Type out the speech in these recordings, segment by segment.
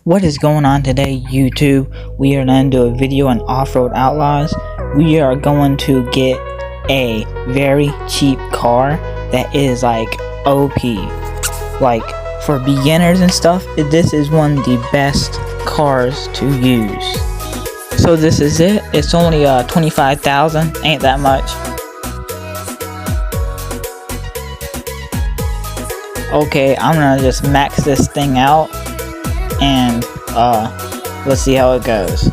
What is going on today, YouTube? We are going to do a video on off-road outlaws. We are going to get a very cheap car that is like OP. Like for beginners and stuff, this is one of the best cars to use. So this is it. It's only 25,000. Ain't that much. Okay, I'm gonna just max this thing out and let's see how it goes.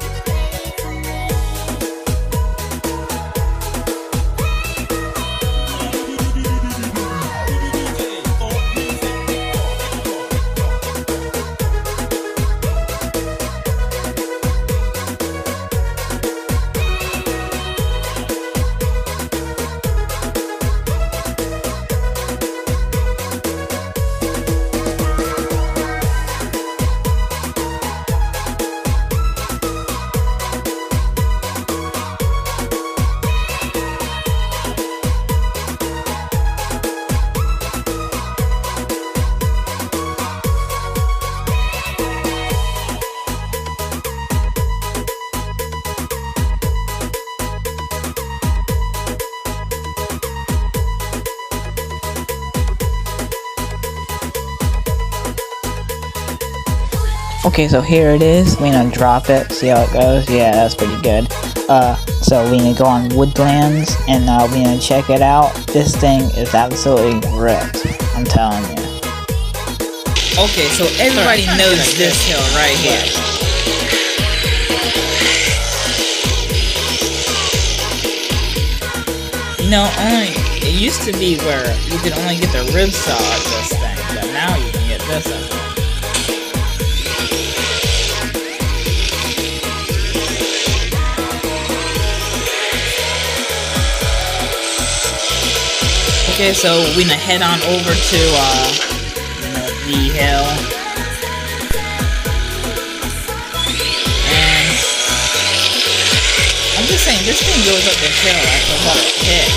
Okay, so here it is. We're gonna drop it, see how it goes. Yeah, that's pretty good. So we're gonna go on Woodlands and we're gonna check it out. This thing is absolutely ripped, I'm telling you. Okay, so everybody knows this hill right here. You know, it used to be where you could only get the ribsaw of this thing, but now you can get this up there. Okay, so we're gonna head on over to the hill, and I'm just saying this thing goes up the hill like a hit.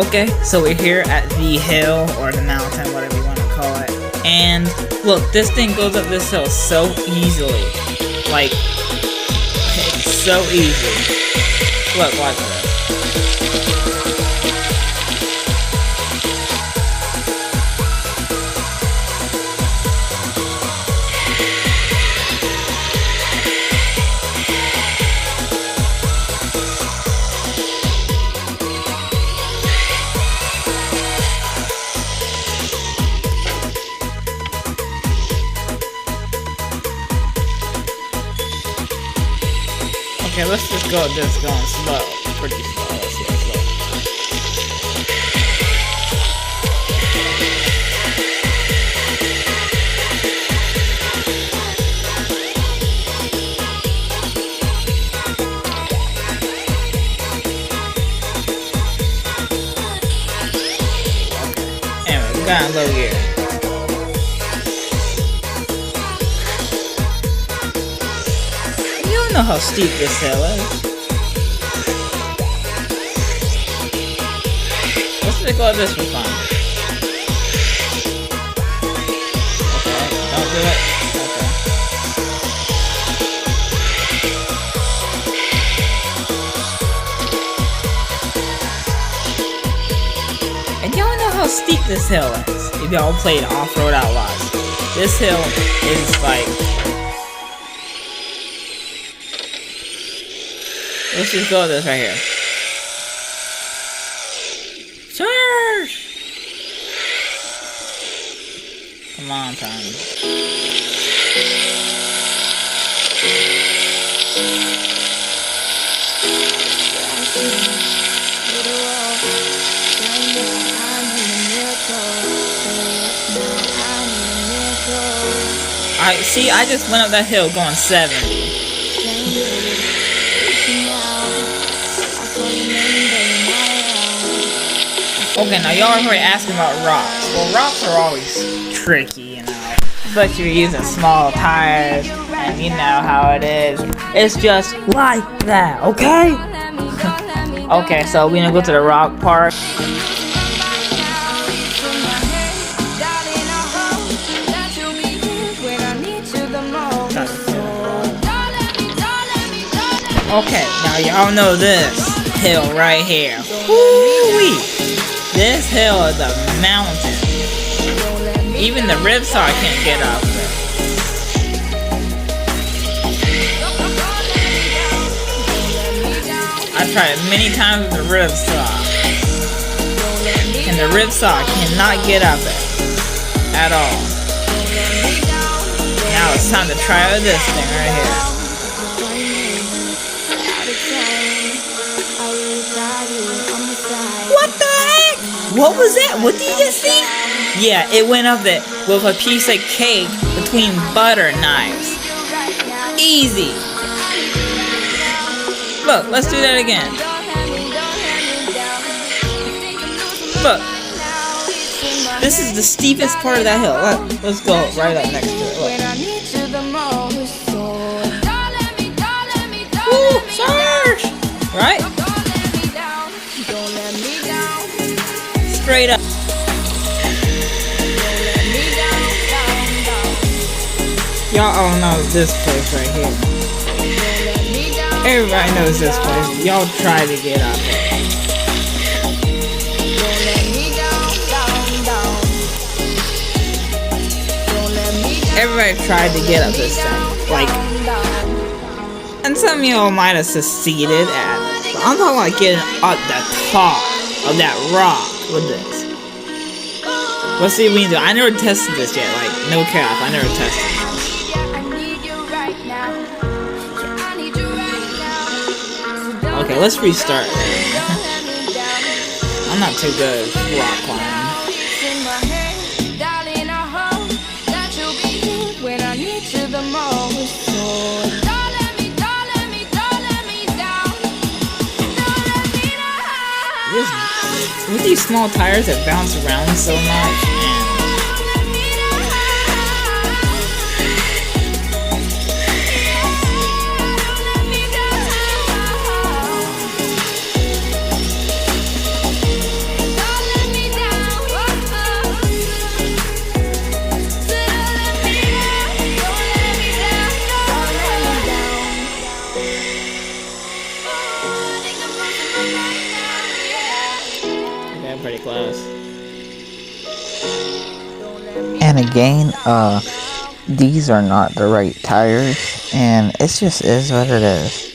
Okay, so we're here at the hill or the mountain, whatever you want to call it, and look, this thing goes up this hill so easily. Like, it's so easy. Look, watch this. Okay, let's just go this going slow. Pretty slow. Let's see how slow. Okay. Anyway, we got a low gear. I know how steep this hill is. Let's just go this for fun. Okay, don't do it. Okay. And y'all know how steep this hill is. If y'all played Off-Road Outlaws, this hill is like. Let's just go with this right here. Charge! Come on, Tommy. Alright, see, I just went up that hill going 70. Okay, now y'all are probably asking about rocks. Well, rocks are always tricky, you know. But you're using small tires, and you know how it is. It's just like that, okay? Okay, so we're gonna go to the rock park. Okay, now y'all know this hill right here. Woo-wee! This hill is a mountain. Even the ripsaw can't get up there. I tried many times with the ripsaw, and the ripsaw cannot get up it at all. Now it's time to try out this thing right here. What the heck? What was that? What did you just see? Yeah, it went up there with a piece of cake between butter knives. Easy. Look, let's do that again. Look. This is the steepest part of that hill. Let's go right up next to it. Look. Woo, Sarge! Right? Straight up. Y'all all know this place right here. Everybody knows this place. Y'all try to get up there. Everybody tried to get up this thing. Like, and some of y'all might have succeeded at it. But I'm talking about getting up the top of that rock with this. Let's see what we can do. I never tested this yet. Like, no cap. I never tested it. Okay, let's restart. I'm not too good at rock climbing. With these small tires that bounce around so much, man. Pretty close. And again, these are not the right tires, and it just is what it is.